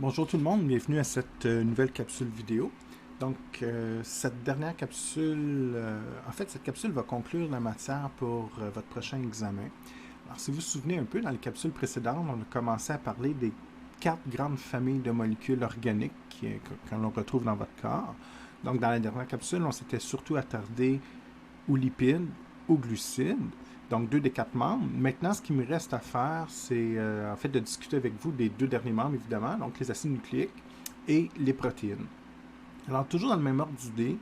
Bonjour tout le monde, bienvenue à cette nouvelle capsule vidéo. Donc, cette dernière capsule, cette capsule va conclure la matière pour votre prochain examen. Alors, si vous vous souvenez un peu, dans les capsules précédentes, on a commencé à parler des 4 grandes familles de molécules organiques que l'on retrouve dans votre corps. Donc, dans la dernière capsule, on s'était surtout attardé aux lipides, aux glucides, donc 2 des 4 membres. Maintenant, ce qui me reste à faire, c'est en fait de discuter avec vous des 2 derniers membres, évidemment, donc les acides nucléiques et les protéines. Alors, toujours dans le même ordre d'idée,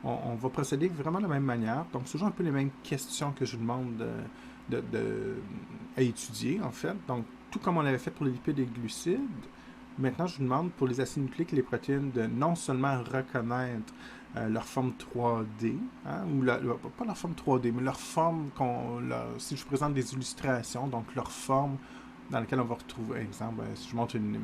on va procéder vraiment de la même manière. Donc, toujours un peu les mêmes questions que je vous demande à étudier, en fait. Donc, tout comme on l'avait fait pour les lipides et les glucides, maintenant, je vous demande pour les acides nucléiques et les protéines de non seulement reconnaître leur forme 3D, hein, pas leur forme 3D, mais leur forme, si je vous présente des illustrations, donc leur forme dans laquelle on va retrouver, exemple, si je montre une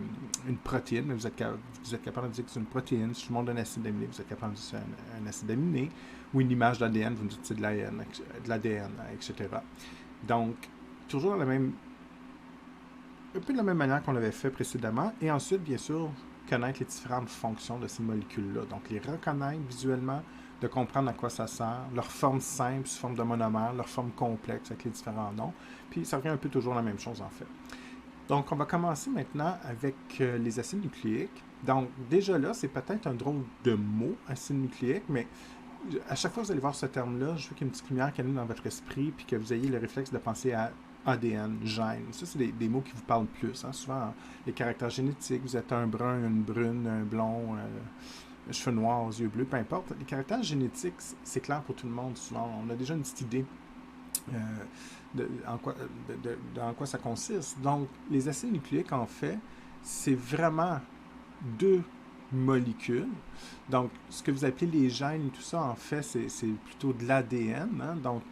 protéine, vous êtes capable de dire que c'est une protéine. Si je montre un acide aminé, vous êtes capable de dire que c'est un acide aminé. Ou une image d'ADN, vous me dites que c'est de l'ADN, etc. Donc, toujours un peu de la même manière qu'on l'avait fait précédemment. Et ensuite, bien sûr, connaître les différentes fonctions de ces molécules-là. Donc, les reconnaître visuellement, de comprendre à quoi ça sert, leur forme simple sous forme de monomère, leur forme complexe avec les différents noms. Puis, ça revient un peu toujours la même chose, en fait. Donc, on va commencer maintenant avec les acides nucléiques. Donc, déjà là, c'est peut-être un drôle de mot, acide nucléique, mais à chaque fois que vous allez voir ce terme-là, je veux qu'il y ait une petite lumière qui allume dans votre esprit, puis que vous ayez le réflexe de penser à ADN, gènes. Ça, c'est des mots qui vous parlent plus. Hein. Souvent, les caractères génétiques, vous êtes un brun, une brune, un blond, cheveux noirs, yeux bleus, peu importe. Les caractères génétiques, c'est clair pour tout le monde. Souvent, on a déjà une petite idée euh, en quoi ça consiste. Donc, les acides nucléiques, en fait, c'est vraiment deux molécules. Donc, ce que vous appelez les gènes et tout ça, en fait, c'est plutôt de l'ADN. Hein? Donc,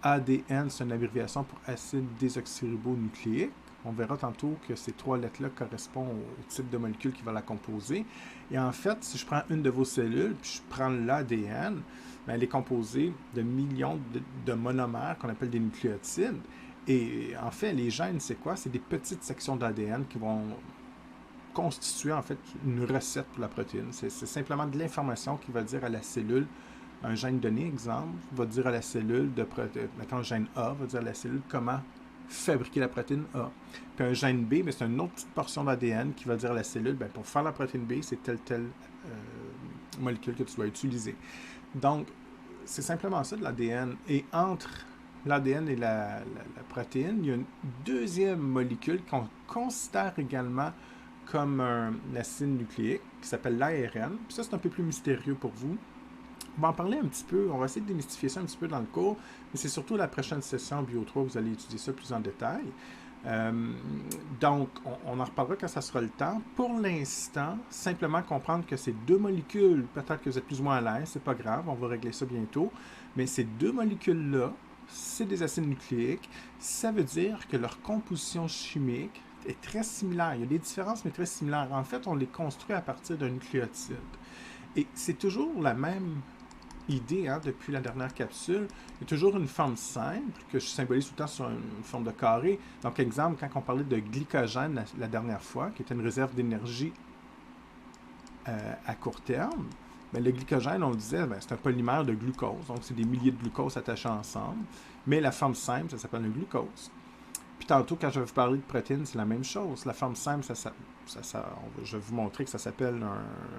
ADN, c'est une abréviation pour acide désoxyribonucléique. On verra tantôt que ces 3 lettres-là correspondent au type de molécule qui va la composer. Et en fait, si je prends une de vos cellules, puis je prends l'ADN, ben, elle est composée de millions de monomères qu'on appelle des nucléotides. Et en fait, les gènes, c'est quoi? C'est des petites sections d'ADN qui vont constituer en fait une recette pour la protéine. C'est simplement de l'information qui va dire à la cellule, un gène donné, exemple, va dire à la cellule, mettons un gène A, va dire à la cellule comment fabriquer la protéine A. Puis un gène B, mais c'est une autre petite portion d'ADN qui va dire à la cellule, ben, pour faire la protéine B, c'est telle molécule que tu dois utiliser. Donc, c'est simplement ça de l'ADN. Et entre l'ADN et la protéine, il y a une deuxième molécule qu'on considère également comme un acide nucléique qui s'appelle l'ARN. Puis ça, c'est un peu plus mystérieux pour vous. On va en parler un petit peu, on va essayer de démystifier ça un petit peu dans le cours, mais c'est surtout la prochaine session Bio 3 que vous allez étudier ça plus en détail. Donc, on en reparlera quand ça sera le temps. Pour l'instant, simplement comprendre que ces deux molécules, peut-être que vous êtes plus ou moins à l'aise, c'est pas grave, on va régler ça bientôt, mais ces deux molécules-là, c'est des acides nucléiques. Ça veut dire que leur composition chimique est très similaire. Il y a des différences, mais très similaires. En fait, on les construit à partir d'un nucléotide. Et c'est toujours la même idée, hein, depuis la dernière capsule. Il y a toujours une forme simple que je symbolise tout le temps sur une forme de carré. Donc, exemple, quand on parlait de glycogène la dernière fois, qui était une réserve d'énergie à court terme, ben, le glycogène, on le disait, ben, c'est un polymère de glucose. Donc, c'est des milliers de glucoses attachés ensemble. Mais la forme simple, ça s'appelle le glucose. Puis tantôt, quand je vais vous parler de protéines, c'est la même chose. La forme simple, je vais vous montrer que ça s'appelle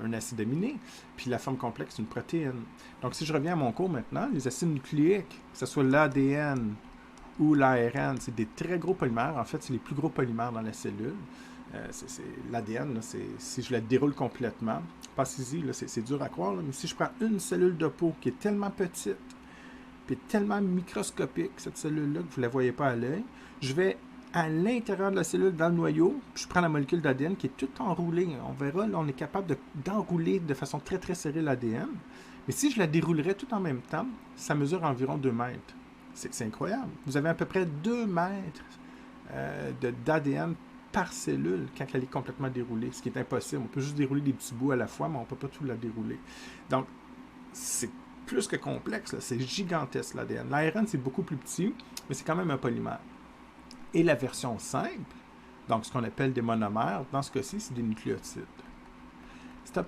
un acide aminé. Puis la forme complexe, c'est une protéine. Donc, si je reviens à mon cours maintenant, les acides nucléiques, que ce soit l'ADN ou l'ARN, c'est des très gros polymères. En fait, c'est les plus gros polymères dans la cellule. L'ADN, si je la déroule complètement, passez-y, c'est dur à croire, là, mais si je prends une cellule de peau qui est tellement petite, puis tellement microscopique, cette cellule-là, que vous ne la voyez pas à l'œil, je vais à l'intérieur de la cellule, dans le noyau, puis je prends la molécule d'ADN qui est toute enroulée. On verra, là, on est capable d'enrouler de façon très très serrée l'ADN. Mais si je la déroulerais tout en même temps, ça mesure environ 2 mètres. C'est incroyable. Vous avez à peu près 2 mètres d'ADN par cellule quand elle est complètement déroulée, ce qui est impossible. On peut juste dérouler des petits bouts à la fois, mais on ne peut pas tout la dérouler. Donc, c'est plus que complexe, c'est gigantesque l'ADN. L'ARN, c'est beaucoup plus petit, mais c'est quand même un polymère. Et la version simple, Donc, ce qu'on appelle des monomères, dans ce cas-ci, c'est des nucléotides.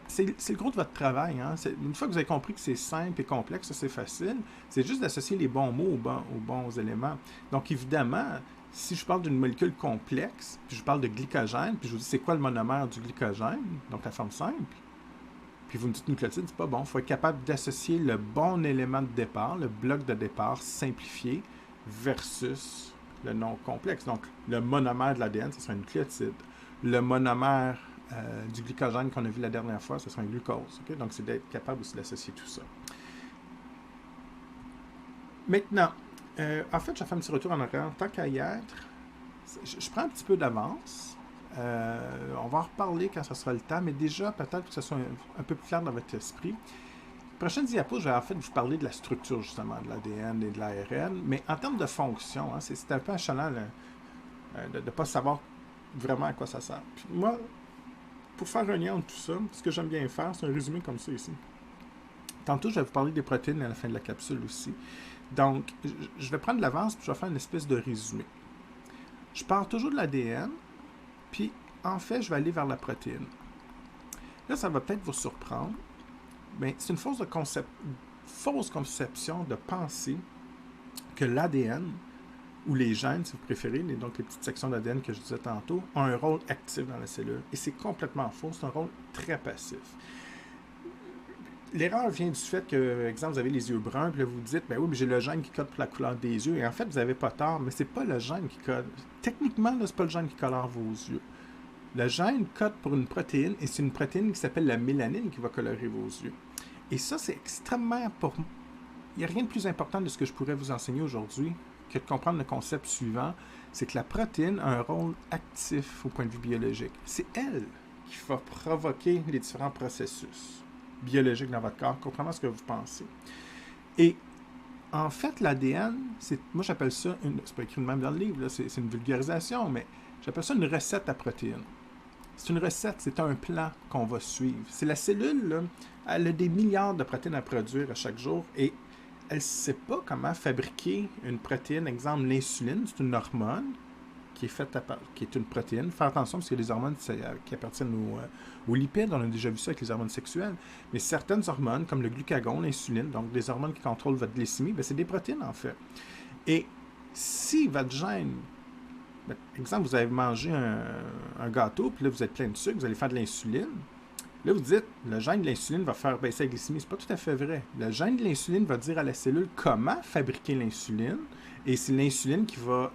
C'est le gros de votre travail. Hein? Une fois que vous avez compris que c'est simple et complexe, ça c'est facile, c'est juste d'associer les bons mots aux bons éléments. Donc, évidemment, si je parle d'une molécule complexe, puis je parle de glycogène, puis je vous dis c'est quoi le monomère du glycogène, donc la forme simple, puis vous me dites nucléotide, c'est pas bon. Il faut être capable d'associer le bon élément de départ, le bloc de départ simplifié, versus le nom complexe. Donc, le monomère de l'ADN, ce sera un nucléotide. Le monomère du glycogène qu'on a vu la dernière fois, ce sera un glucose. Okay? Donc, c'est d'être capable aussi d'associer tout ça. Maintenant, en fait, je vais faire un petit retour en arrière. Tant qu'à y être, je prends un petit peu d'avance. On va en reparler quand ce sera le temps, mais déjà, peut-être que ce soit un peu plus clair dans votre esprit. Prochaine diapo, je vais en fait vous parler de la structure, justement, de l'ADN et de l'ARN, mais en termes de fonction, hein, c'est un peu achalant de ne pas savoir vraiment à quoi ça sert. Puis moi, pour faire un lien entre tout ça, ce que j'aime bien faire, c'est un résumé comme ça ici. Tantôt, je vais vous parler des protéines à la fin de la capsule aussi. Donc, je vais prendre l'avance puis je vais faire une espèce de résumé. Je pars toujours de l'ADN, puis en fait, je vais aller vers la protéine. Là, ça va peut-être vous surprendre, mais c'est une fausse conception de penser que l'ADN, ou les gènes, si vous préférez, donc les petites sections d'ADN que je disais tantôt, ont un rôle actif dans la cellule. Et c'est complètement faux, c'est un rôle très passif. L'erreur vient du fait que, par exemple, vous avez les yeux bruns, puis là, vous vous dites, ben oui, mais j'ai le gène qui code pour la couleur des yeux. Et en fait, vous n'avez pas tort, mais c'est pas le gène qui code. Techniquement, là, c'est pas le gène qui colore vos yeux. Le gène code pour une protéine, et c'est une protéine qui s'appelle la mélanine qui va colorer vos yeux. Et ça, c'est extrêmement important. Il n'y a rien de plus important de ce que je pourrais vous enseigner aujourd'hui que de comprendre le concept suivant, c'est que la protéine a un rôle actif au point de vue biologique. C'est elle qui va provoquer les différents processus biologiques dans votre corps, comprenez ce que vous pensez. Et en fait, l'ADN, moi j'appelle ça, c'est pas écrit de même dans le livre, c'est une vulgarisation, mais j'appelle ça une recette à protéines. C'est une recette, c'est un plan qu'on va suivre. C'est la cellule, là, elle a des milliards de protéines à produire à chaque jour et elle ne sait pas comment fabriquer une protéine. Exemple, l'insuline, c'est une hormone qui est faite qui est une protéine. Faire attention parce qu'il y a des hormones qui appartiennent aux lipides. On a déjà vu ça avec les hormones sexuelles. Mais certaines hormones, comme le glucagon, l'insuline, donc des hormones qui contrôlent votre glycémie, c'est des protéines en fait. Et si votre gène, exemple, vous avez mangé un gâteau, puis là vous êtes plein de sucre, vous allez faire de l'insuline. Là, vous dites, le gène de l'insuline va faire baisser la glycémie. C'est pas tout à fait vrai. Le gène de l'insuline va dire à la cellule comment fabriquer l'insuline, et c'est l'insuline qui va,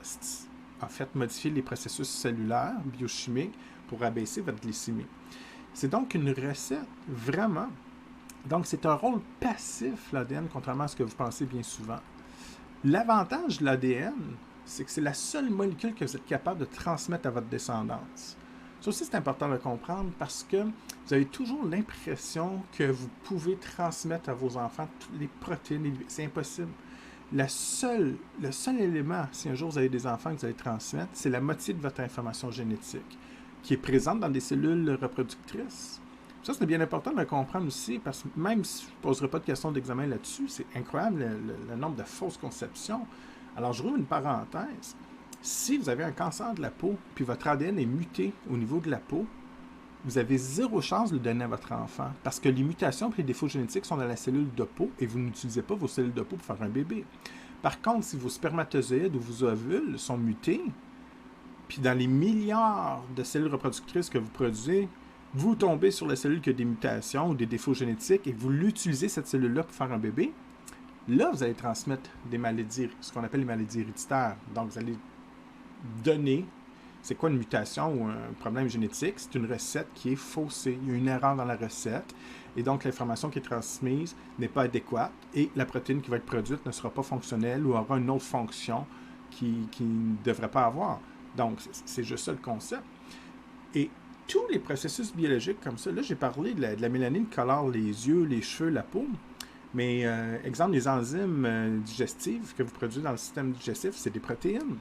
en fait, modifier les processus cellulaires, biochimiques, pour abaisser votre glycémie. C'est donc une recette, vraiment. Donc, c'est un rôle passif, l'ADN, contrairement à ce que vous pensez bien souvent. L'avantage de l'ADN, c'est que c'est la seule molécule que vous êtes capable de transmettre à votre descendance. Ça aussi, c'est important de comprendre parce que vous avez toujours l'impression que vous pouvez transmettre à vos enfants toutes les protéines. C'est impossible. Le seul élément, si un jour vous avez des enfants que vous allez transmettre, c'est la moitié de votre information génétique qui est présente dans des cellules reproductrices. Ça, c'est bien important de le comprendre aussi parce que même si je ne poserai pas de questions d'examen là-dessus, c'est incroyable le nombre de fausses conceptions. Alors, je rouvre une parenthèse. Si vous avez un cancer de la peau, puis votre ADN est muté au niveau de la peau, vous avez zéro chance de le donner à votre enfant. Parce que les mutations et les défauts génétiques sont dans la cellule de peau et vous n'utilisez pas vos cellules de peau pour faire un bébé. Par contre, si vos spermatozoïdes ou vos ovules sont mutés, puis dans les milliards de cellules reproductrices que vous produisez, vous tombez sur la cellule qui a des mutations ou des défauts génétiques et vous l'utilisez, cette cellule-là, pour faire un bébé, là, vous allez transmettre des maladies, ce qu'on appelle les maladies héréditaires. Donc, vous allez donner, c'est quoi une mutation ou un problème génétique? C'est une recette qui est faussée. Il y a une erreur dans la recette et donc l'information qui est transmise n'est pas adéquate et la protéine qui va être produite ne sera pas fonctionnelle ou aura une autre fonction qui ne devrait pas avoir. Donc, c'est juste ça le concept. Et tous les processus biologiques comme ça, là, j'ai parlé de la mélanine qui colore les yeux, les cheveux, la peau. Mais, exemple, les enzymes digestives que vous produisez dans le système digestif, c'est des protéines.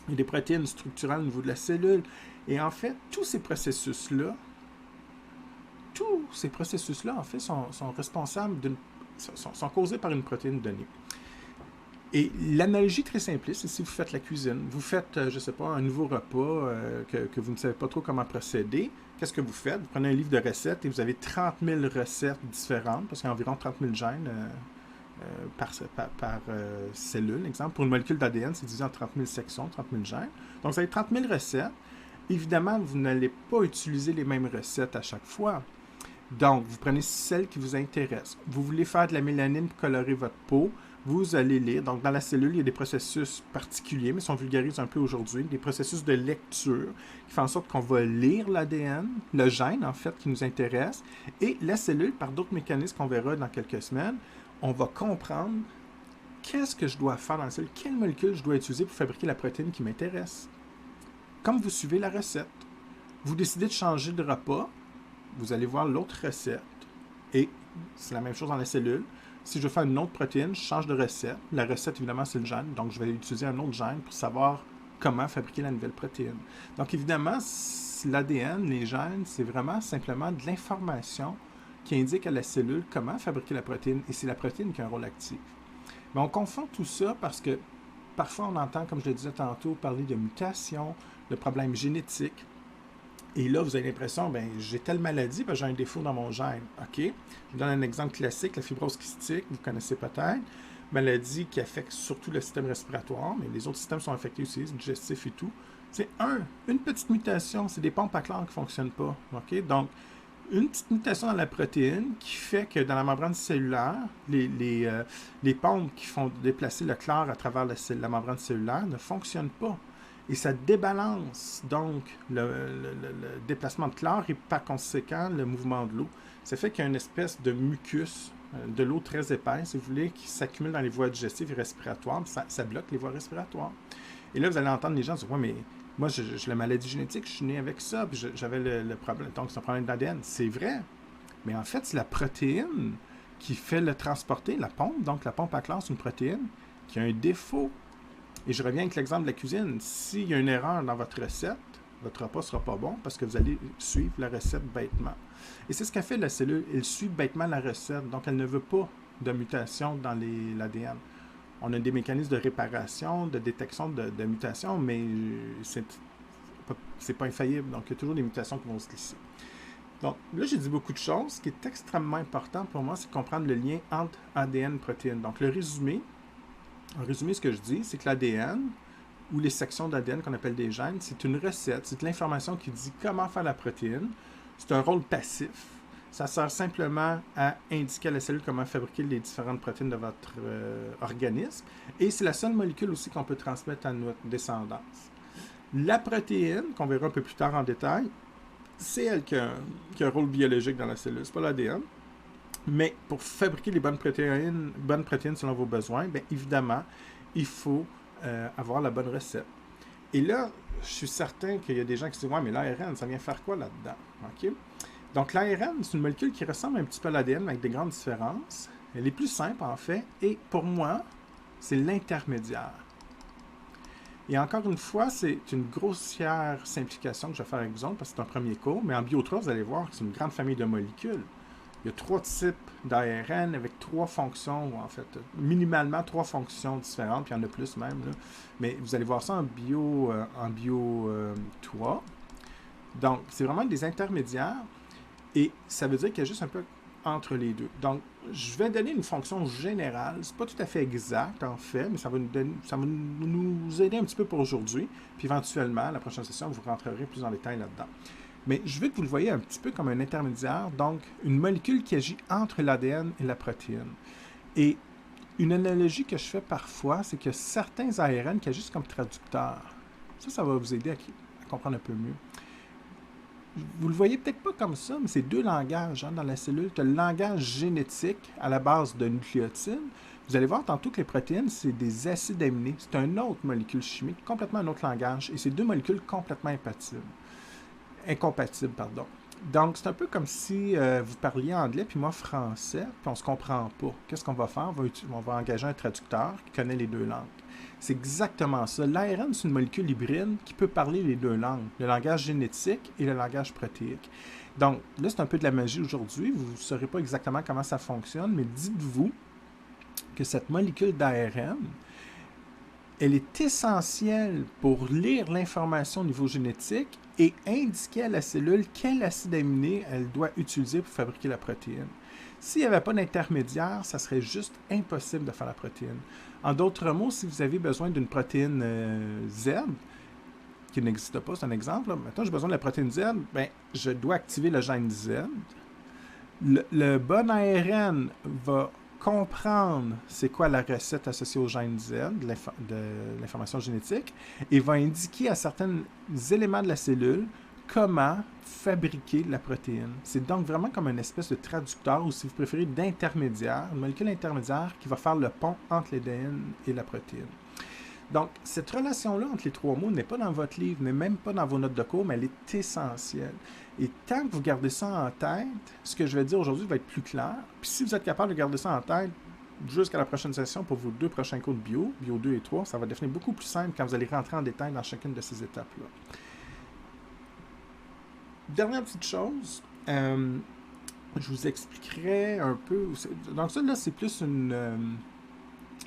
Il y a des protéines structurales au niveau de la cellule. Et en fait, tous ces processus-là, en fait, sont responsables sont causés par une protéine donnée. Et l'analogie très simpliste, c'est si vous faites la cuisine, vous faites, je ne sais pas, un nouveau repas que vous ne savez pas trop comment procéder, qu'est-ce que vous faites? Vous prenez un livre de recettes et vous avez 30 000 recettes différentes, parce qu'il y a environ 30 000 gènes par cellule, exemple. Pour une molécule d'ADN, c'est divisé en 30 000 sections, 30 000 gènes. Donc, vous avez 30 000 recettes. Évidemment, vous n'allez pas utiliser les mêmes recettes à chaque fois. Donc, vous prenez celle qui vous intéresse. Vous voulez faire de la mélanine pour colorer votre peau, vous allez lire. Donc, dans la cellule, il y a des processus particuliers, mais sont vulgarisés un peu aujourd'hui, des processus de lecture qui font en sorte qu'on va lire l'ADN, le gène, en fait, qui nous intéresse, et la cellule, par d'autres mécanismes qu'on verra dans quelques semaines, on va comprendre qu'est-ce que je dois faire dans la cellule, quelle molécule je dois utiliser pour fabriquer la protéine qui m'intéresse. Comme vous suivez la recette, vous décidez de changer de repas, vous allez voir l'autre recette, et c'est la même chose dans la cellule. Si je veux faire une autre protéine, je change de recette. La recette, évidemment, c'est le gène, donc je vais utiliser un autre gène pour savoir comment fabriquer la nouvelle protéine. Donc, évidemment, l'ADN, les gènes, c'est vraiment simplement de l'information qui indique à la cellule comment fabriquer la protéine, et c'est la protéine qui a un rôle actif. Mais on confond tout ça parce que parfois on entend, comme je le disais tantôt, parler de mutation, de problèmes génétiques. Et là, vous avez l'impression, ben j'ai telle maladie, ben j'ai un défaut dans mon gène. OK? Je vous donne un exemple classique, la fibrose kystique, vous connaissez peut-être. Maladie qui affecte surtout le système respiratoire, mais les autres systèmes sont affectés aussi, digestif et tout. C'est une petite mutation, c'est des pompes à chlore qui ne fonctionnent pas. OK? Donc, une petite mutation dans la protéine qui fait que dans la membrane cellulaire, les pompes qui font déplacer le chlore à travers la membrane cellulaire ne fonctionnent pas. Et ça débalance donc le déplacement de chlore et par conséquent le mouvement de l'eau. Ça fait qu'il y a une espèce de mucus, de l'eau très épaisse, si vous voulez, qui s'accumule dans les voies digestives et respiratoires. Ça bloque les voies respiratoires. Et là, vous allez entendre les gens dire « Ouais, mais moi, j'ai la maladie génétique, je suis né avec ça, puis j'avais le problème. Donc, c'est un problème d'ADN. » C'est vrai. Mais en fait, c'est la protéine qui fait le transporter, la pompe. Donc, la pompe à chlore, c'est une protéine qui a un défaut. Et je reviens avec l'exemple de la cuisine. S'il y a une erreur dans votre recette, votre repas ne sera pas bon parce que vous allez suivre la recette bêtement. Et c'est ce qu'a fait la cellule. Elle suit bêtement la recette. Donc, elle ne veut pas de mutation dans l'ADN. On a des mécanismes de réparation, de détection de mutations, mais c'est pas infaillible. Donc, il y a toujours des mutations qui vont se glisser. Donc, là, j'ai dit beaucoup de choses. Ce qui est extrêmement important pour moi, c'est de comprendre le lien entre ADN et protéines. Donc, en résumé, ce que je dis, c'est que l'ADN, ou les sections d'ADN qu'on appelle des gènes, c'est une recette, c'est de l'information qui dit comment faire la protéine. C'est un rôle passif. Ça sert simplement à indiquer à la cellule comment fabriquer les différentes protéines de votre organisme. Et c'est la seule molécule aussi qu'on peut transmettre à notre descendance. La protéine, qu'on verra un peu plus tard en détail, c'est elle qui a un rôle biologique dans la cellule. C'est pas l'ADN. Mais pour fabriquer les bonnes protéines selon vos besoins, bien évidemment, il faut avoir la bonne recette. Et là, je suis certain qu'il y a des gens qui se disent « Ouais, mais l'ARN, ça vient faire quoi là-dedans? » OK? Donc, l'ARN, c'est une molécule qui ressemble un petit peu à l'ADN, mais avec des grandes différences. Elle est plus simple, en fait, et pour moi, c'est l'intermédiaire. Et encore une fois, c'est une grossière simplification que je vais faire avec vous autres, parce que c'est un premier cours, mais en Bio3, vous allez voir que c'est une grande famille de molécules. Il y a 3 types d'ARN avec 3 fonctions, ou en fait, minimalement 3 fonctions différentes, puis il y en a plus même. Là. Mais vous allez voir ça en bio 3. Donc, c'est vraiment des intermédiaires, et ça veut dire qu'il y a juste un peu entre les deux. Donc, je vais donner une fonction générale. C'est pas tout à fait exact, en fait, mais ça va nous aider un petit peu pour aujourd'hui. Puis éventuellement, la prochaine session, vous rentrerez plus en détail là-dedans. Mais je veux que vous le voyez un petit peu comme un intermédiaire, donc une molécule qui agit entre l'ADN et la protéine. Et une analogie que je fais parfois, c'est qu'il y a certains ARN qui agissent comme traducteurs. Ça va vous aider à comprendre un peu mieux. Vous le voyez peut-être pas comme ça, mais c'est 2 langages dans la cellule. Tu as le langage génétique à la base de nucléotides. Vous allez voir tantôt que les protéines, c'est des acides aminés. C'est une autre molécule chimique, complètement un autre langage. Et c'est 2 molécules complètement incompatibles. Donc, c'est un peu comme si vous parliez anglais, puis moi français, puis on ne se comprend pas. Qu'est-ce qu'on va faire? On va engager un traducteur qui connaît les 2 langues. C'est exactement ça. L'ARN, c'est une molécule hybride qui peut parler les 2 langues, le langage génétique et le langage protéique. Donc, là, c'est un peu de la magie aujourd'hui. Vous ne saurez pas exactement comment ça fonctionne, mais dites-vous que cette molécule d'ARN, elle est essentielle pour lire l'information au niveau génétique et indiquer à la cellule quel acide aminé elle doit utiliser pour fabriquer la protéine. S'il n'y avait pas d'intermédiaire, ça serait juste impossible de faire la protéine. En d'autres mots, si vous avez besoin d'une protéine Z, qui n'existe pas, c'est un exemple. Maintenant, j'ai besoin de la protéine Z, ben, je dois activer le gène Z. Le bon ARN va comprendre c'est quoi la recette associée au gène Z de l'information génétique et va indiquer à certains éléments de la cellule comment fabriquer la protéine. C'est donc vraiment comme une espèce de traducteur ou, si vous préférez, d'intermédiaire, une molécule intermédiaire qui va faire le pont entre l'ADN et la protéine. Donc, cette relation-là entre les trois mots n'est pas dans votre livre, n'est même pas dans vos notes de cours, mais elle est essentielle. Et tant que vous gardez ça en tête, ce que je vais dire aujourd'hui va être plus clair. Puis si vous êtes capable de garder ça en tête jusqu'à la prochaine session pour vos 2 prochains cours de bio 2 et 3, ça va devenir beaucoup plus simple quand vous allez rentrer en détail dans chacune de ces étapes-là. Dernière petite chose, je vous expliquerai un peu. Donc ça, là, c'est plus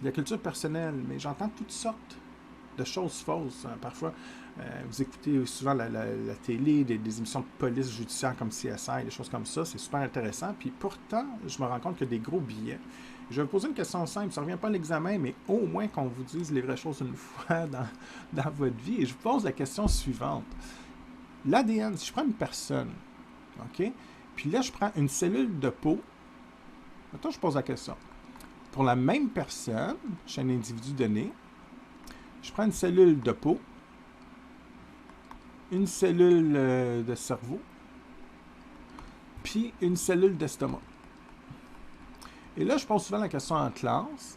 la culture personnelle, mais j'entends toutes sortes de choses fausses. Parfois, vous écoutez souvent la télé, des émissions de police judiciaire comme CSI, des choses comme ça. C'est super intéressant. Puis pourtant, je me rends compte qu'il y a des gros billets. Je vais vous poser une question simple. Ça ne revient pas à l'examen, mais au moins qu'on vous dise les vraies choses une fois dans votre vie. Et je vous pose la question suivante. L'ADN, si je prends une personne, OK? Puis là, je prends une cellule de peau. Maintenant, je pose la question. Pour la même personne, chez un individu donné, je prends une cellule de peau, une cellule de cerveau, puis une cellule d'estomac. Et là, je pose souvent la question en classe.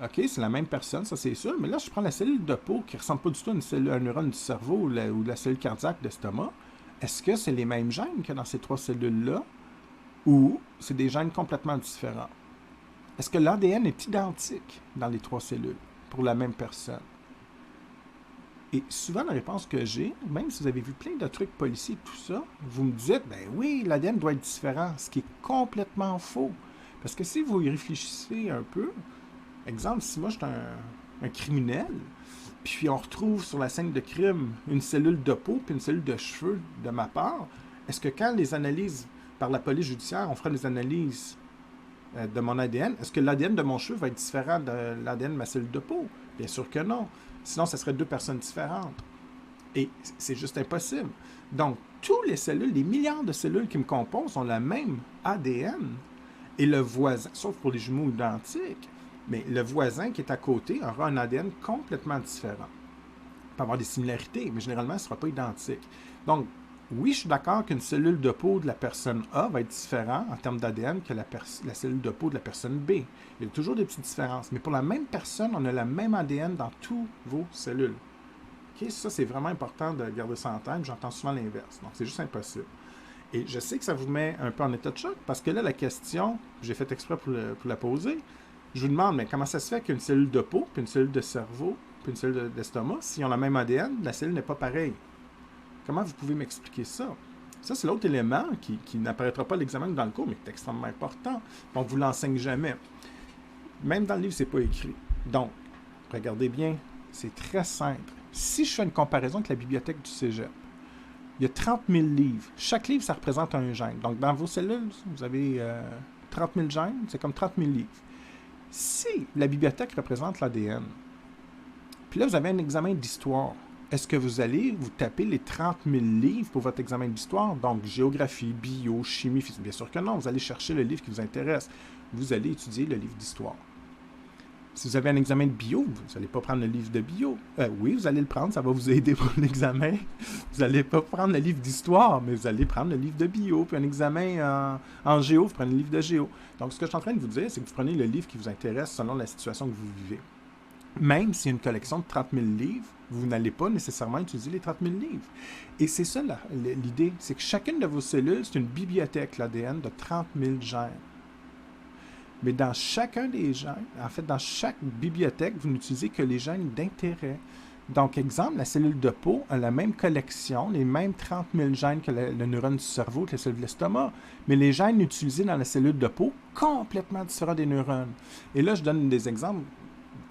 OK, c'est la même personne, ça c'est sûr, mais là, je prends la cellule de peau qui ne ressemble pas du tout à un neurone du cerveau ou la cellule cardiaque d'estomac. Est-ce que c'est les mêmes gènes que dans ces 3 cellules-là ou c'est des gènes complètement différents? Est-ce que l'ADN est identique dans les 3 cellules pour la même personne? Et souvent, la réponse que j'ai, même si vous avez vu plein de trucs policiers et tout ça, vous me dites, ben oui, l'ADN doit être différent, ce qui est complètement faux. Parce que si vous y réfléchissez un peu, exemple, si moi je suis un criminel, puis on retrouve sur la scène de crime une cellule de peau puis une cellule de cheveux de ma part, est-ce que quand les analyses par la police judiciaire, on fera des analyses de mon ADN, est-ce que l'ADN de mon cheveu va être différent de l'ADN de ma cellule de peau? Bien sûr que non. Sinon, ça serait 2 personnes différentes. Et c'est juste impossible. Donc, toutes les cellules, les milliards de cellules qui me composent ont le même ADN. Et le voisin, sauf pour les jumeaux identiques, mais le voisin qui est à côté aura un ADN complètement différent. Il peut avoir des similarités, mais généralement, ce ne sera pas identique. Donc, oui, je suis d'accord qu'une cellule de peau de la personne A va être différente en termes d'ADN que la cellule de peau de la personne B. Il y a toujours des petites différences, mais pour la même personne, on a le même ADN dans toutes vos cellules. Okay? Ça, c'est vraiment important de garder ça en tête. J'entends souvent l'inverse. Donc, c'est juste impossible. Et je sais que ça vous met un peu en état de choc, parce que là, la question, j'ai fait exprès pour la poser, je vous demande, mais comment ça se fait qu'une cellule de peau, puis une cellule de cerveau, puis une cellule d'estomac, s'ils ont le même ADN, la cellule n'est pas pareille? Comment vous pouvez m'expliquer ça? Ça, c'est l'autre élément qui n'apparaîtra pas à l'examen dans le cours, mais qui est extrêmement important. On ne vous l'enseigne jamais. Même dans le livre, ce n'est pas écrit. Donc, regardez bien, c'est très simple. Si je fais une comparaison avec la bibliothèque du cégep, il y a 30 000 livres. Chaque livre, ça représente un gène. Donc, dans vos cellules, vous avez 30 000 gènes, c'est comme 30 000 livres. Si la bibliothèque représente l'ADN, puis là, vous avez un examen d'histoire, est-ce que vous allez vous taper les 30 000 livres pour votre examen d'histoire? Donc, géographie, bio, chimie, physique. Bien sûr que non. Vous allez chercher le livre qui vous intéresse. Vous allez étudier le livre d'histoire. Si vous avez un examen de bio, vous n'allez pas prendre le livre de bio. Oui, vous allez le prendre, ça va vous aider pour l'examen. Vous n'allez pas prendre le livre d'histoire, mais vous allez prendre le livre de bio. Puis un examen en géo, vous prenez le livre de géo. Donc, ce que je suis en train de vous dire, c'est que vous prenez le livre qui vous intéresse selon la situation que vous vivez. Même s'il y a une collection de 30 000 livres, vous n'allez pas nécessairement utiliser les 30 000 livres. Et c'est ça l'idée, c'est que chacune de vos cellules, c'est une bibliothèque, l'ADN, de 30 000 gènes. Mais dans chacun des gènes, en fait, dans chaque bibliothèque, vous n'utilisez que les gènes d'intérêt. Donc, exemple, la cellule de peau a la même collection, les mêmes 30 000 gènes que le neurone du cerveau, que la cellule de l'estomac, mais les gènes utilisés dans la cellule de peau, complètement différents des neurones. Et là, je donne des exemples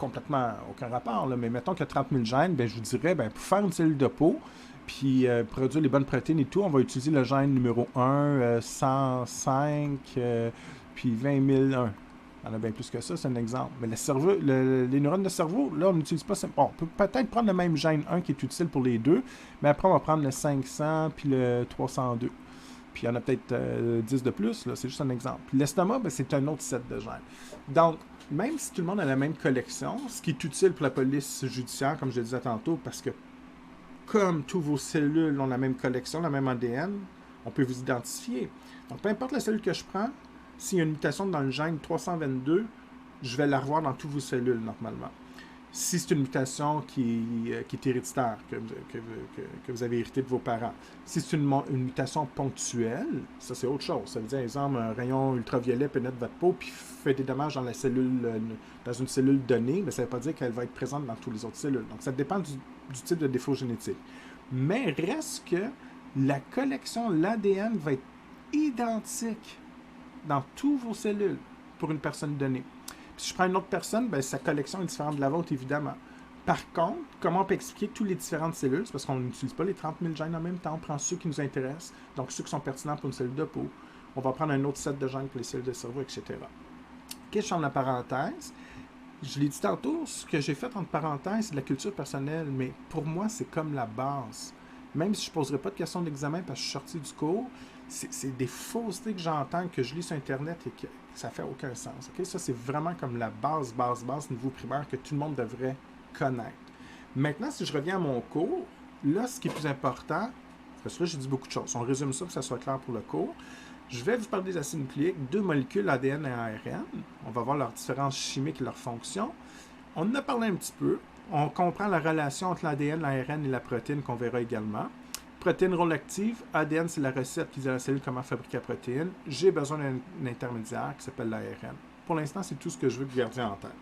complètement aucun rapport, là, mais mettons qu'il y a 30 000 gènes, ben, je vous dirais, ben, pour faire une cellule de peau, puis produire les bonnes protéines et tout, on va utiliser le gène numéro 1, 105, puis 20 001. Il y en a bien plus que ça, c'est un exemple. Mais le cerveau, les neurones de cerveau, là, on n'utilise pas... Bon, on peut peut-être prendre le même gène 1 qui est utile pour les deux, mais après, on va prendre le 500 puis le 302. Puis il y en a peut-être 10 de plus, là, c'est juste un exemple. Puis l'estomac, ben, c'est un autre set de gènes. Donc, même si tout le monde a la même collection, ce qui est utile pour la police judiciaire, comme je le disais tantôt, parce que comme tous vos cellules ont la même collection, la même ADN, on peut vous identifier. Donc, peu importe la cellule que je prends, s'il y a une mutation dans le gène 322, je vais la revoir dans toutes vos cellules, normalement. Si c'est une mutation qui est héréditaire, que vous avez hérité de vos parents. Si c'est une mutation ponctuelle, ça c'est autre chose. Ça veut dire, par exemple, un rayon ultraviolet pénètre votre peau puis fait des dommages dans la cellule, dans une cellule donnée, mais ça ne veut pas dire qu'elle va être présente dans toutes les autres cellules. Donc ça dépend du type de défaut génétique. Mais reste que la collection, l'ADN va être identique dans toutes vos cellules pour une personne donnée. Puis si je prends une autre personne, ben, sa collection est différente de la vôtre, évidemment. Par contre, comment on peut expliquer toutes les différentes cellules? C'est parce qu'on n'utilise pas les 30 000 gènes en même temps. On prend ceux qui nous intéressent, donc ceux qui sont pertinents pour une cellule de peau. On va prendre un autre set de gènes pour les cellules de cerveau, etc. OK, je ferme la parenthèse. Je l'ai dit tantôt, ce que j'ai fait entre parenthèses, c'est de la culture personnelle, mais pour moi, c'est comme la base. Même si je ne poserai pas de questions d'examen parce que je suis sorti du cours, c'est des faussetés que j'entends, que je lis sur Internet et que ça fait aucun sens. Okay? Ça, c'est vraiment comme la base niveau primaire que tout le monde devrait connaître. Maintenant, si je reviens à mon cours, là, ce qui est plus important, parce que là, j'ai dit beaucoup de choses. On résume ça pour que ça soit clair pour le cours. Je vais vous parler des acides nucléiques, deux molécules, ADN et ARN. On va voir leurs différences chimiques et leurs fonctions. On en a parlé un petit peu. On comprend la relation entre l'ADN, l'ARN et la protéine qu'on verra également. Protéine rôle active, ADN c'est la recette qui dit à la cellule comment fabriquer la protéine. J'ai besoin d'un intermédiaire qui s'appelle l'ARN. Pour l'instant, c'est tout ce que je veux que vous gardiez en tête.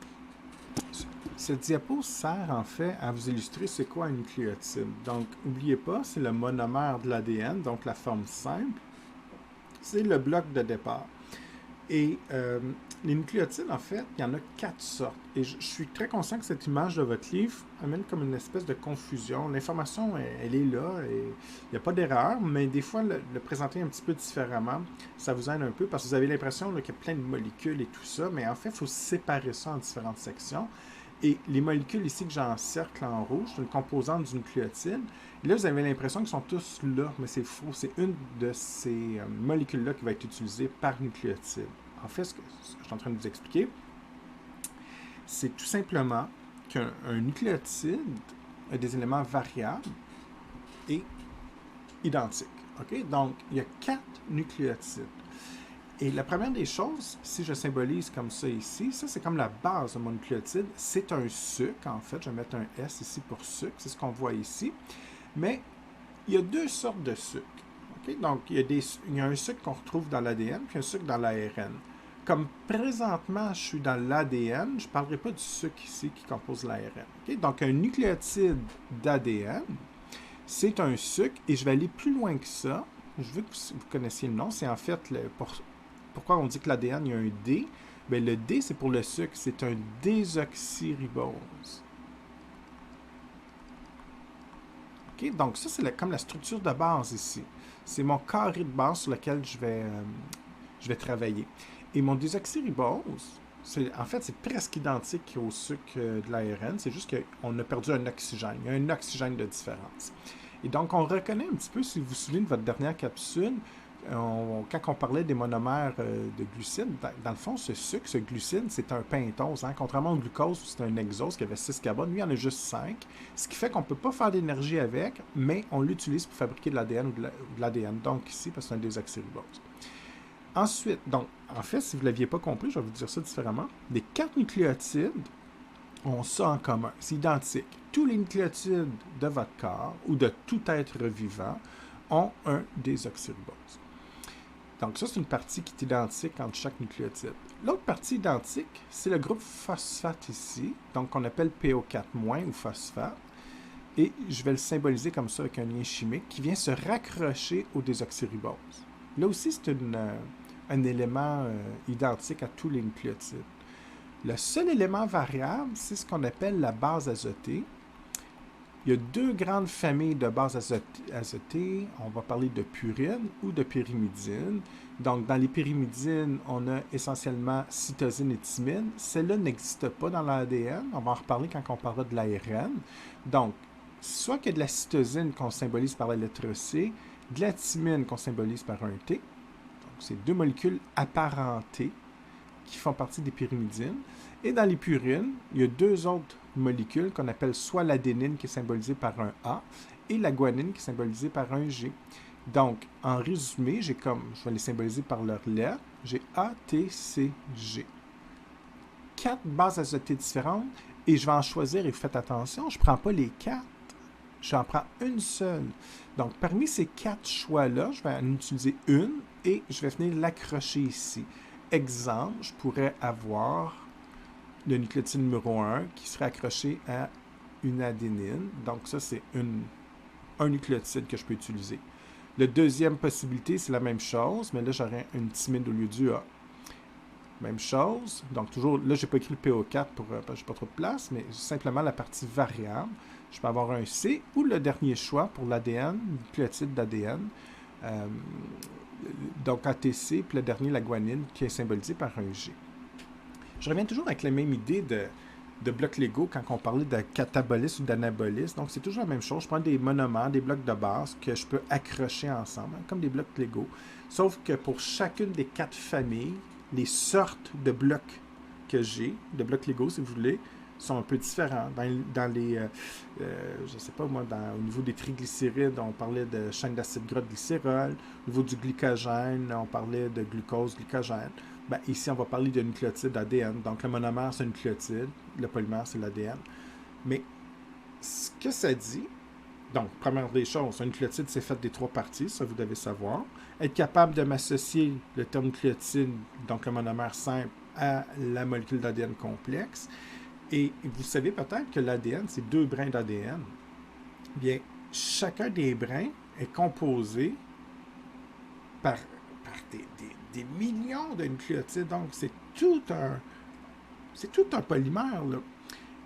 Cette diapo sert en fait à vous illustrer c'est quoi un nucléotide. Donc, n'oubliez pas, c'est le monomère de l'ADN, donc la forme simple. C'est le bloc de départ. Et les nucléotides, en fait, il y en a 4 sortes. Et je suis très conscient que cette image de votre livre amène comme une espèce de confusion. L'information, elle est là, et il n'y a pas d'erreur, mais des fois, le présenter un petit peu différemment, ça vous aide un peu, parce que vous avez l'impression qu'il y a plein de molécules et tout ça, mais en fait, il faut séparer ça en différentes sections. Et les molécules ici que j'encercle en rouge, c'est une composante du nucléotide. Et là, vous avez l'impression qu'ils sont tous là, mais c'est faux. C'est une de ces molécules-là qui va être utilisée par nucléotide. En fait, ce que je suis en train de vous expliquer, c'est tout simplement qu'un nucléotide a des éléments variables et identiques. Okay? Donc, il y a 4 nucléotides. Et la première des choses, si je symbolise comme ça ici, ça c'est comme la base de mon nucléotide, c'est un sucre en fait, je vais mettre un S ici pour sucre, c'est ce qu'on voit ici. Mais il y a 2 sortes de sucres. Okay? Donc il y a un sucre qu'on retrouve dans l'ADN puis un sucre dans l'ARN. Comme présentement je suis dans l'ADN, je ne parlerai pas du sucre ici qui compose l'ARN. Okay? Donc un nucléotide d'ADN, c'est un sucre et je vais aller plus loin que ça. Je veux que vous connaissiez le nom, c'est en fait pourquoi on dit que l'ADN, il y a un D? Bien, le D, c'est pour le sucre. C'est un désoxyribose. OK? Donc, ça, c'est comme la structure de base ici. C'est mon carré de base sur lequel je vais travailler. Et mon désoxyribose, en fait, c'est presque identique au sucre de l'ARN. C'est juste qu'on a perdu un oxygène. Il y a un oxygène de différence. Et donc, on reconnaît un petit peu, si vous vous souvenez de votre dernière capsule, quand on parlait des monomères de glucides, dans le fond, ce sucre, ce glucide, c'est un pentose. Hein? Contrairement au glucose, c'est un hexose qui avait 6 carbones. Lui, il en a juste 5. Ce qui fait qu'on ne peut pas faire d'énergie avec, mais on l'utilise pour fabriquer de l'ADN ou de l'ADN. Donc ici, parce que c'est un désoxyribose. Ensuite, donc, en fait, si vous ne l'aviez pas compris, je vais vous dire ça différemment. Les 4 nucléotides ont ça en commun. C'est identique. Tous les nucléotides de votre corps ou de tout être vivant ont un désoxyribose. Donc ça, c'est une partie qui est identique entre chaque nucléotide. L'autre partie identique, c'est le groupe phosphate ici, donc qu'on appelle PO4- ou phosphate. Et je vais le symboliser comme ça avec un lien chimique qui vient se raccrocher au désoxyribose. Là aussi, c'est un élément identique à tous les nucléotides. Le seul élément variable, c'est ce qu'on appelle la base azotée. Il y a deux grandes familles de bases azotées. On va parler de purine ou de pyrimidine. Donc, dans les pyrimidines, on a essentiellement cytosine et thymine. Celle-là n'existe pas dans l'ADN. On va en reparler quand on parlera de l'ARN. Donc, soit qu'il y a de la cytosine qu'on symbolise par la lettre C, de la thymine qu'on symbolise par un T. Donc, c'est deux molécules apparentées qui font partie des pyrimidines. Et dans les purines, il y a deux autres molécules qu'on appelle soit l'adénine qui est symbolisée par un A et la guanine qui est symbolisée par un G. Donc, en résumé, je vais les symboliser par leurs lettres, j'ai A, T, C, G. 4 bases azotées différentes et je vais en choisir, et faites attention, je ne prends pas les 4, j'en prends une seule. Donc, parmi ces 4 choix-là, je vais en utiliser une et je vais venir l'accrocher ici. Exemple, je pourrais avoir le nucléotide numéro 1 qui serait accroché à une adénine. Donc ça, c'est un nucléotide que je peux utiliser. La deuxième possibilité, c'est la même chose, mais là, j'aurais une thymine au lieu du A. Même chose. Donc toujours, là, je n'ai pas écrit le PO4 parce que je n'ai pas trop de place, mais simplement la partie variable. Je peux avoir un C ou le dernier choix pour l'ADN, nucléotide d'ADN. Donc ATC, puis le dernier, la guanine, qui est symbolisé par un G. Je reviens toujours avec la même idée de blocs Lego quand on parlait de catabolisme ou d'anabolisme. Donc, c'est toujours la même chose. Je prends des monomères, des blocs de base que je peux accrocher ensemble, hein, comme des blocs Lego. Sauf que pour chacune des 4 familles, les sortes de blocs que j'ai, de blocs Lego, si vous voulez, sont un peu différents. Dans les, je ne sais pas moi, au niveau des triglycérides, on parlait de chaîne d'acide gras de glycérol. Au niveau du glycogène, on parlait de glucose, glycogène. Ben, ici, on va parler de nucléotide ADN. Donc, le monomère, c'est un nucléotide. Le polymère, c'est l'ADN. Mais ce que ça dit, donc, première des choses, un nucléotide, c'est fait des 3 parties, ça vous devez savoir. Être capable de m'associer le terme nucléotide, donc le monomère simple, à la molécule d'ADN complexe. Et vous savez peut-être que l'ADN, c'est 2 brins d'ADN. Bien, chacun des brins est composé par des millions de nucléotides. Donc, c'est tout un polymère, là.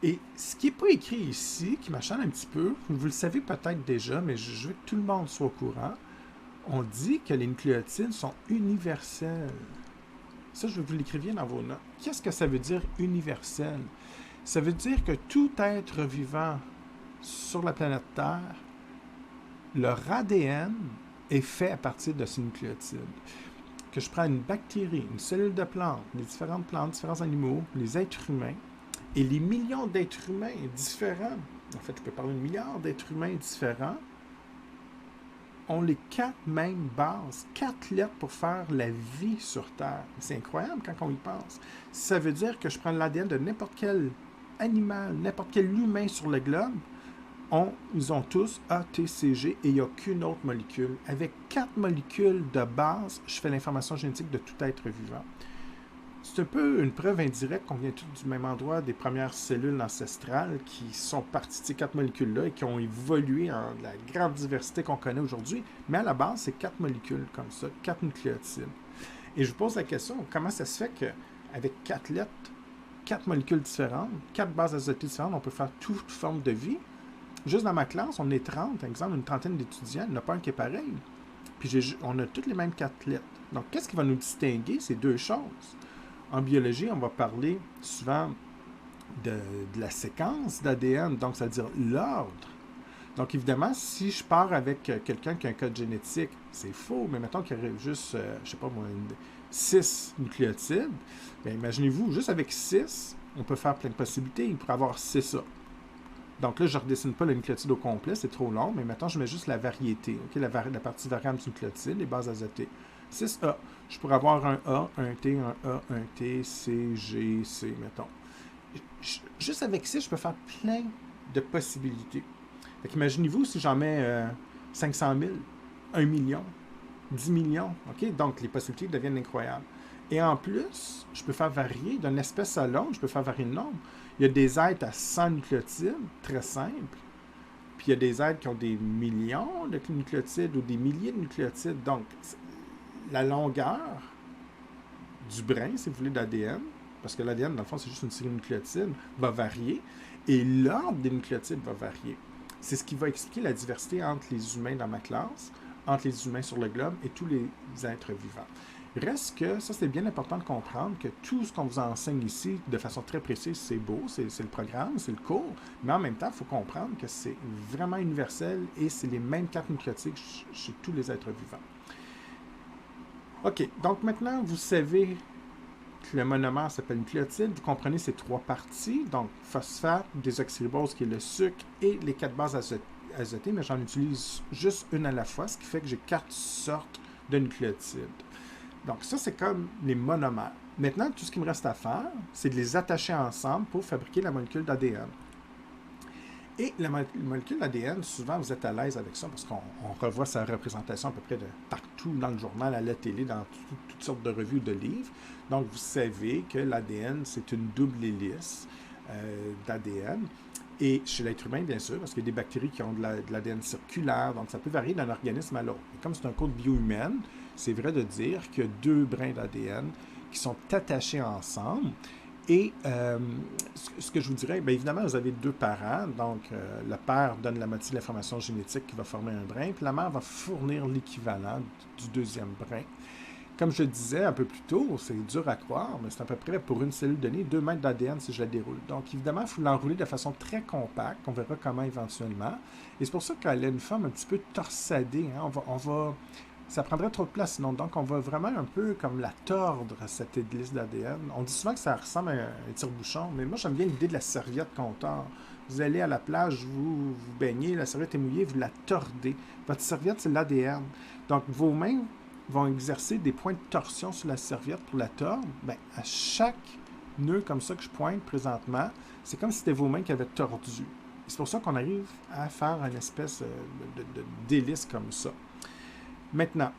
Et ce qui n'est pas écrit ici, qui m'achale un petit peu, vous le savez peut-être déjà, mais je veux que tout le monde soit au courant, on dit que les nucléotides sont universels. Ça, je veux que vous l'écriviez dans vos notes. Qu'est-ce que ça veut dire universel? Ça veut dire que tout être vivant sur la planète Terre, leur ADN est fait à partir de ces nucléotides. Que je prends une bactérie, une cellule de plante, les différentes plantes, différents animaux, les êtres humains, et les millions d'êtres humains différents, en fait, je peux parler de milliards d'êtres humains différents, ont les 4 mêmes bases, 4 lettres pour faire la vie sur Terre. C'est incroyable quand on y pense. Ça veut dire que je prends l'ADN de n'importe quel animal, n'importe quel humain sur le globe, ils ont tous ATCG et il n'y a qu'une autre molécule. Avec 4 molécules de base, je fais l'information génétique de tout être vivant. C'est un peu une preuve indirecte qu'on vient tous du même endroit, des premières cellules ancestrales qui sont parties de ces 4 molécules-là et qui ont évolué en la grande diversité qu'on connaît aujourd'hui. Mais à la base, c'est 4 molécules comme ça, 4 nucléotides. Et je vous pose la question, comment ça se fait qu'avec 4 lettres, 4 molécules différentes, 4 bases azotées différentes, on peut faire toute forme de vie? Juste dans ma classe, on est 30, par exemple, une trentaine d'étudiants, il n'y en a pas un qui est pareil. Puis on a toutes les mêmes 4 lettres. Donc, qu'est-ce qui va nous distinguer? C'est 2 choses. En biologie, on va parler souvent de la séquence d'ADN, donc ça veut dire l'ordre. Donc, évidemment, si je pars avec quelqu'un qui a un code génétique, c'est faux, mais mettons qu'il y aurait juste, je ne sais pas moi, 6 nucléotides, bien, imaginez-vous, juste avec 6, on peut faire plein de possibilités. Il pourrait avoir 6A. Donc là, je ne redessine pas le nucléotide au complet, c'est trop long, mais maintenant, je mets juste la variété, okay? La partie variable du nucléotide, les bases azotées. 6A. Je pourrais avoir un A, un T, un A, un T, C, G, C, mettons. Juste avec 6, je peux faire plein de possibilités. Fait qu'imaginez-vous si j'en mets 500 000, 1 million, 10 millions, OK? Donc, les possibilités deviennent incroyables. Et en plus, je peux faire varier d'une espèce à l'autre, je peux faire varier le nombre. Il y a des êtres à 100 nucléotides, très simples. Puis il y a des êtres qui ont des millions de nucléotides ou des milliers de nucléotides. Donc, la longueur du brin, si vous voulez, d'ADN parce que l'ADN, dans le fond, c'est juste une série de nucléotides, va varier, et l'ordre des nucléotides va varier. C'est ce qui va expliquer la diversité entre les humains dans ma classe, entre les humains sur le globe et tous les êtres vivants. Reste que, ça c'est bien important de comprendre que tout ce qu'on vous enseigne ici, de façon très précise, c'est beau, c'est le programme, c'est le cours, mais en même temps, il faut comprendre que c'est vraiment universel et c'est les mêmes 4 nucléotides chez tous les êtres vivants. OK, donc maintenant, vous savez que le monomère s'appelle nucléotide, vous comprenez ces 3 parties, donc phosphate, désoxyribose qui est le sucre et les 4 bases azotées, mais j'en utilise juste une à la fois, ce qui fait que j'ai 4 sortes de nucléotides. Donc ça, c'est comme les monomères. Maintenant, tout ce qu'il me reste à faire, c'est de les attacher ensemble pour fabriquer la molécule d'ADN. Et la molécule d'ADN, souvent, vous êtes à l'aise avec ça parce qu'on revoit sa représentation à peu près de partout dans le journal, à la télé, dans toutes sortes de revues de livres. Donc, vous savez que l'ADN, c'est une double hélice d'ADN. Et chez l'être humain, bien sûr, parce qu'il y a des bactéries qui ont de l'ADN circulaire, donc ça peut varier d'un organisme à l'autre. Et comme c'est un code bio-humain, c'est vrai de dire qu'il y a 2 brins d'ADN qui sont attachés ensemble. Et ce que je vous dirais, bien évidemment, vous avez 2 parents. Donc, le père donne la moitié de l'information génétique qui va former un brin, puis la mère va fournir l'équivalent du 2e brin. Comme je le disais un peu plus tôt, c'est dur à croire, mais c'est à peu près pour une cellule donnée 2 mètres d'ADN si je la déroule. Donc, évidemment, il faut l'enrouler de façon très compacte. On verra comment éventuellement. Et c'est pour ça qu'elle a une forme un petit peu torsadée. Hein. Ça prendrait trop de place sinon. Donc, on va vraiment un peu comme la tordre, cette hélice d'ADN. On dit souvent que ça ressemble à un tire-bouchon, mais moi, j'aime bien l'idée de la serviette qu'on tord. Vous allez à la plage, vous baignez, la serviette est mouillée, vous la tordez. Votre serviette, c'est l'ADN. Donc, vos mains vont exercer des points de torsion sur la serviette pour la tordre. Bien, à chaque nœud comme ça que je pointe présentement, c'est comme si c'était vos mains qui avaient tordu. C'est pour ça qu'on arrive à faire une espèce d'hélice comme ça. Maintenant,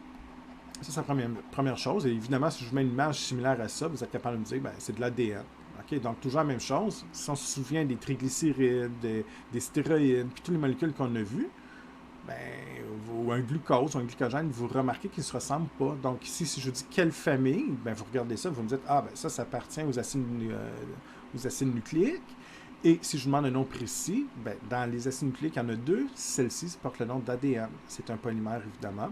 ça c'est la première chose. Et évidemment, si je vous mets une image similaire à ça, vous êtes capable de me dire, ben, c'est de l'ADN. Okay? Donc, toujours la même chose. Si on se souvient des triglycérides, des stéroïdes, puis toutes les molécules qu'on a vues, ben, ou un glucose ou un glycogène, vous remarquez qu'ils ne se ressemblent pas. Donc, ici, si je vous dis quelle famille, ben, vous regardez ça, vous me dites, ah, ben, ça appartient aux acides nucléiques. Et si je vous demande un nom précis, ben, dans les acides nucléiques, il y en a 2. Celle-ci porte le nom d'ADN. C'est un polymère, évidemment.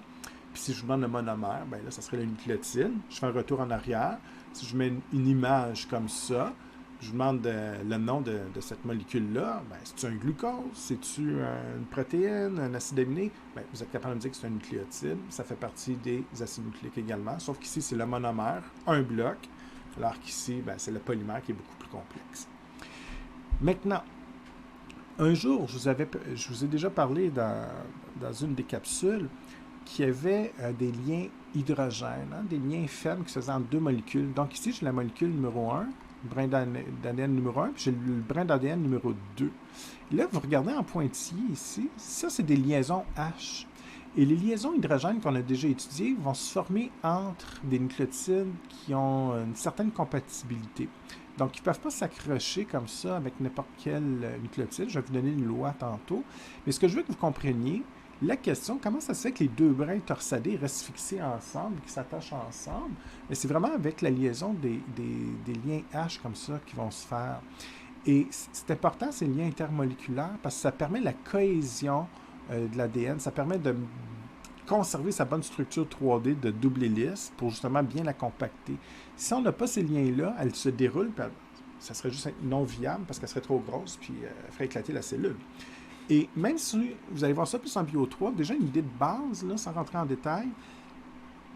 Puis si je vous demande le monomère, ben là, ça serait le nucléotide. Je fais un retour en arrière. Si je mets une image comme ça, je vous demande le nom de cette molécule-là, ben, c'est-tu un glucose? C'est-tu une protéine, un acide aminé? Ben, vous êtes capable de me dire que c'est un nucléotide. Ça fait partie des acides nucléiques également. Sauf qu'ici, c'est le monomère, un bloc, alors qu'ici, ben, c'est le polymère qui est beaucoup plus complexe. Maintenant, un jour, je vous ai déjà parlé dans une des capsules qu'il y avait des liens hydrogènes, hein, des liens fermes qui se faisaient entre 2 molécules. Donc ici, j'ai la molécule numéro 1, le brin d'ADN numéro 1, puis j'ai le brin d'ADN numéro 2. Et là, vous regardez en pointillé ici, ça, c'est des liaisons H. Et les liaisons hydrogènes qu'on a déjà étudiées vont se former entre des nucléotides qui ont une certaine compatibilité. Donc, ils ne peuvent pas s'accrocher comme ça avec n'importe quel nucléotide. Je vais vous donner une loi tantôt. Mais ce que je veux que vous compreniez, la question, comment ça se fait que les 2 brins torsadés restent fixés ensemble, qui s'attachent ensemble? Mais c'est vraiment avec la liaison des liens H comme ça qui vont se faire. Et c'est important, ces liens intermoléculaires, parce que ça permet la cohésion de l'ADN. Ça permet de conserver sa bonne structure 3D de double hélice pour justement bien la compacter. Si on n'a pas ces liens-là, elle se déroule, puis ça serait juste non viable parce qu'elle serait trop grosse, puis elle ferait éclater la cellule. Et même si vous allez voir ça plus en bio 3, déjà une idée de base, là, sans rentrer en détail,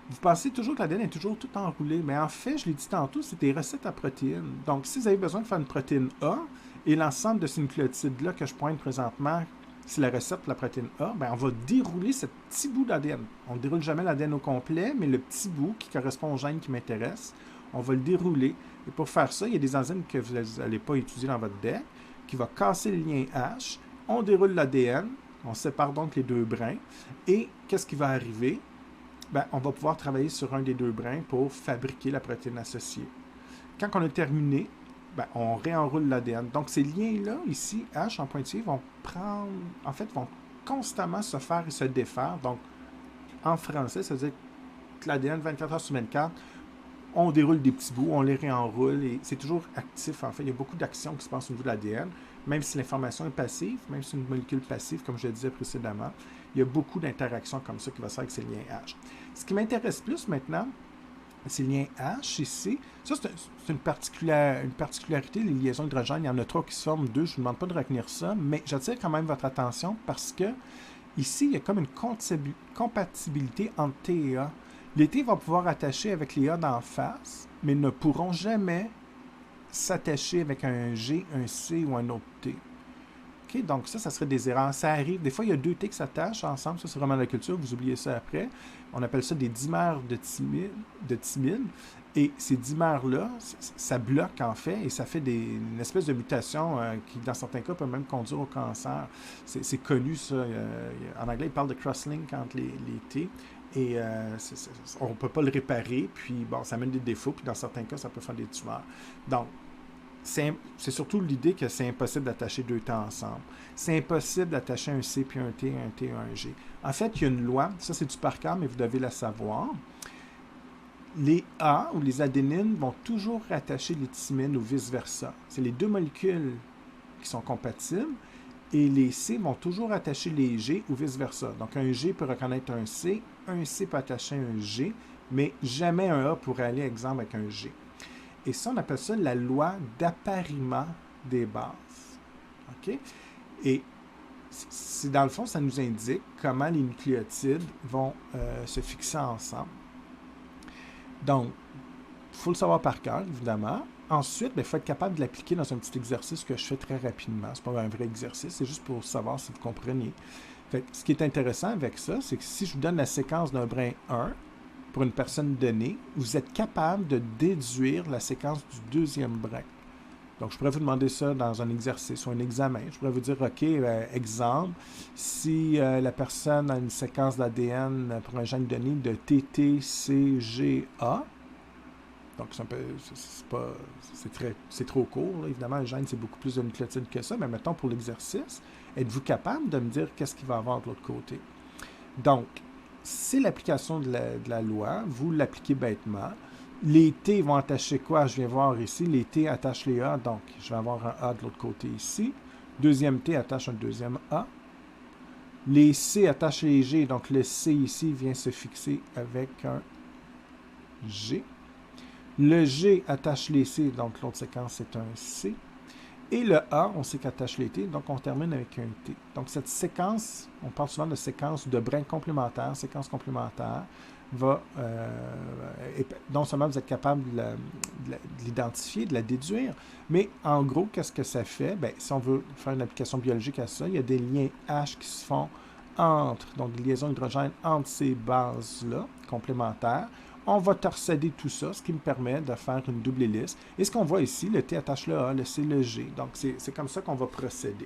vous pensez toujours que l'ADN est toujours tout enroulé, mais en fait, je l'ai dit tantôt, c'est des recettes à protéines. Donc, si vous avez besoin de faire une protéine A, et l'ensemble de ces nucléotides-là que je pointe présentement, c'est la recette de la protéine A, bien, on va dérouler ce petit bout d'ADN. On ne déroule jamais l'ADN au complet, mais le petit bout qui correspond au gène qui m'intéresse, on va le dérouler. Et pour faire ça, il y a des enzymes que vous n'allez pas étudier dans votre deck, qui va casser le lien H. On déroule l'ADN, on sépare donc les 2 brins, et qu'est-ce qui va arriver? Bien, on va pouvoir travailler sur un des 2 brins pour fabriquer la protéine associée. Quand on a terminé, bien, on réenroule l'ADN. Donc, ces liens-là, ici, H en pointillé, vont constamment se faire et se défaire. Donc, en français, ça veut dire que l'ADN, 24 heures sur 24, on déroule des petits bouts, on les réenroule, et c'est toujours actif, en fait. Il y a beaucoup d'actions qui se passent au niveau de l'ADN, même si l'information est passive, même si c'est une molécule passive, comme je le disais précédemment, il y a beaucoup d'interactions comme ça qui va se faire avec ces liens H. Ce qui m'intéresse plus maintenant, ces liens H ici, ça c'est une particularité, les liaisons hydrogènes, il y en a 3 qui se forment, 2, je ne vous demande pas de retenir ça, mais j'attire quand même votre attention parce que ici, il y a comme une compatibilité entre T et A. Les T vont pouvoir attacher avec les A d'en face, mais ne pourront jamais s'attacher avec un G, un C ou un autre T. OK, donc ça serait des erreurs. Ça arrive. Des fois, il y a 2 T qui s'attachent ensemble. Ça, c'est vraiment la culture. Vous oubliez ça après. On appelle ça des dimères de thymine. Et ces dimères-là, ça bloque en fait et ça fait une espèce de mutation qui, dans certains cas, peut même conduire au cancer. C'est connu, ça. En anglais, ils parlent de crosslink entre les T. Et on ne peut pas le réparer. Puis, bon, ça amène des défauts. Puis, dans certains cas, ça peut faire des tumeurs. Donc, c'est surtout l'idée que c'est impossible d'attacher 2 T ensemble. C'est impossible d'attacher un C puis un T et un G. En fait, il y a une loi, ça c'est du par cœur, mais vous devez la savoir. Les A ou les adénines vont toujours rattacher les thymines ou vice-versa. C'est les 2 molécules qui sont compatibles et les C vont toujours attacher les G ou vice-versa. Donc un G peut reconnaître un C peut attacher un G, mais jamais un A pourrait aller, exemple, avec un G. Et ça, on appelle ça la loi d'appariement des bases. OK? Et dans le fond, ça nous indique comment les nucléotides vont se fixer ensemble. Donc, il faut le savoir par cœur, évidemment. Ensuite, il faut être capable de l'appliquer dans un petit exercice que je fais très rapidement. Ce n'est pas un vrai exercice, c'est juste pour savoir si vous comprenez. Fait que, ce qui est intéressant avec ça, c'est que si je vous donne la séquence d'un brin 1, pour une personne donnée, vous êtes capable de déduire la séquence du deuxième brin. Donc, je pourrais vous demander ça dans un exercice ou un examen. Je pourrais vous dire, OK, exemple, si la personne a une séquence d'ADN pour un gène donné de TTCGA, donc c'est trop court, là. Évidemment, un gène, c'est beaucoup plus de nucléotides que ça, mais mettons pour l'exercice, êtes-vous capable de me dire qu'est-ce qu'il va y avoir de l'autre côté? Donc, c'est l'application de la loi. Vous l'appliquez bêtement. Les T vont attacher quoi? Je viens voir ici. Les T attachent les A. Donc, je vais avoir un A de l'autre côté ici. Deuxième T attache un deuxième A. Les C attachent les G. Donc, le C ici vient se fixer avec un G. Le G attache les C. Donc, l'autre séquence, c'est un C. Et le A, on sait qu'attache les T, donc on termine avec un T. Donc cette séquence, on parle souvent de séquence de brins complémentaires, séquence complémentaire, va, non seulement vous êtes capable de l'identifier, de la déduire, mais en gros, qu'est-ce que ça fait? Bien, si on veut faire une application biologique à ça, il y a des liens H qui se font entre, donc des liaisons hydrogènes entre ces bases-là, complémentaires. On va torsader tout ça, ce qui me permet de faire une double hélice. Et ce qu'on voit ici, le T attache le A, le C le G. Donc, c'est comme ça qu'on va procéder.